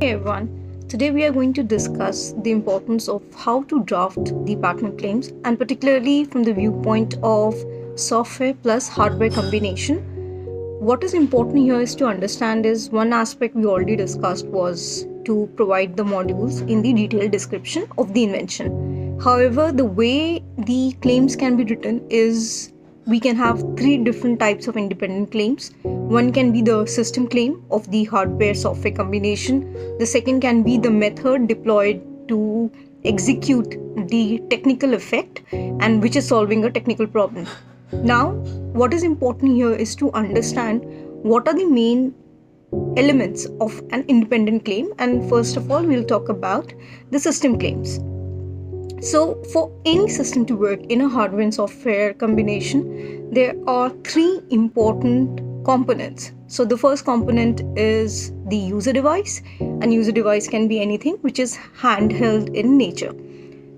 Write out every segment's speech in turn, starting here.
Hey everyone, today we are going to discuss the importance of how to draft the patent claims, and particularly from the viewpoint of software plus hardware combination. What is important here is to understand is one aspect we already discussed was to provide the modules in the detailed description of the invention. However, the way the claims can be written is we can have three different types of independent claims. One can be the system claim of the hardware software combination. The second can be the method deployed to execute the technical effect and which is solving a technical problem. Now, what is important here is to understand what are the main elements of an independent claim, and first of all, we'll talk about the system claims. So, for any system to work in a hardware and software combination, there are three important components. So, the first component is the user device, and user device can be anything which is handheld in nature.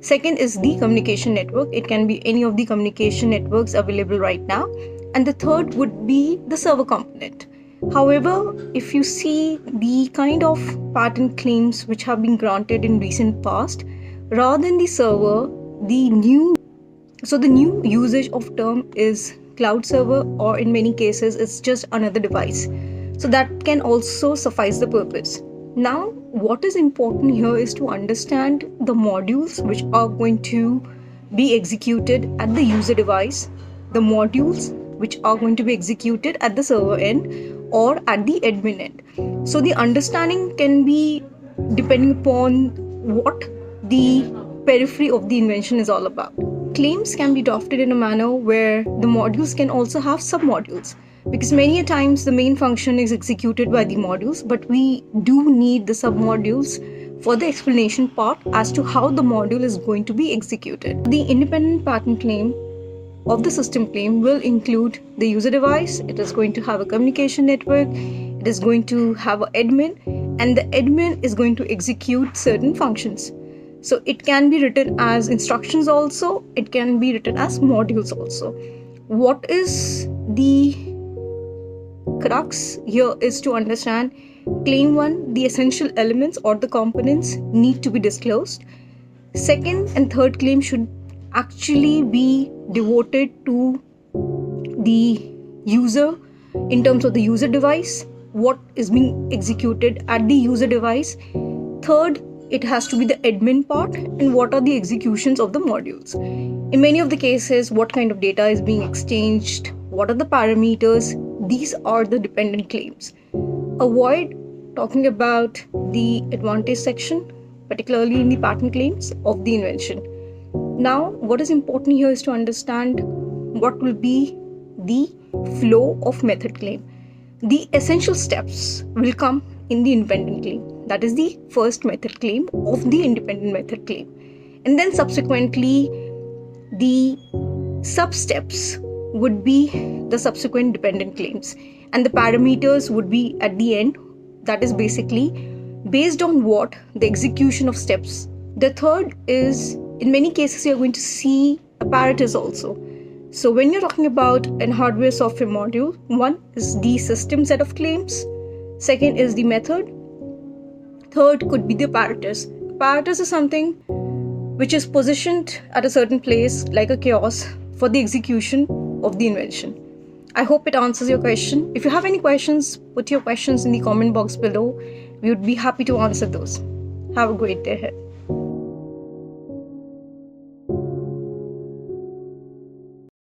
Second is the communication network. It can be any of the communication networks available right now. And the third would be the server component. However, if you see the kind of patent claims which have been granted in recent past, rather than the server, the new usage of term is cloud server, or in many cases it's just another device. So that can also suffice the purpose. Now, what is important here is to understand the modules which are going to be executed at the user device, the modules which are going to be executed at the server end or at the admin end. So the understanding can be depending upon what the periphery of the invention is all about. Claims can be drafted in a manner where the modules can also have submodules, because many a times the main function is executed by the modules, but we do need the submodules for the explanation part as to how the module is going to be executed. The independent patent claim of the system claim will include the user device. It is going to have a communication network, it is going to have an admin, and the admin is going to execute certain functions. So it can be written as instructions also, it can be written as modules also. What is the crux here is to understand claim 1, the essential elements or the components need to be disclosed. Second and third claim should actually be devoted to the user in terms of the user device, what is being executed at the user device. Third, it has to be the admin part and what are the executions of the modules. In many of the cases, what kind of data is being exchanged, what are the parameters, these are the dependent claims. Avoid talking about the advantage section, particularly in the patent claims of the invention. Now, what is important here is to understand what will be the flow of method claim. The essential steps will come in the independent claim. That is the first method claim of the independent method claim. And then subsequently, the sub-steps would be the subsequent dependent claims. And the parameters would be at the end. That is basically based on what the execution of steps. The third is, in many cases, you're going to see apparatus also. So when you're talking about an hardware software module, one is the system set of claims. Second is the method. Third could be the apparatus. Apparatus is something which is positioned at a certain place like a kiosk for the execution of the invention. I hope it answers your question. If you have any questions, put your questions in the comment box below. We would be happy to answer those. Have a great day ahead.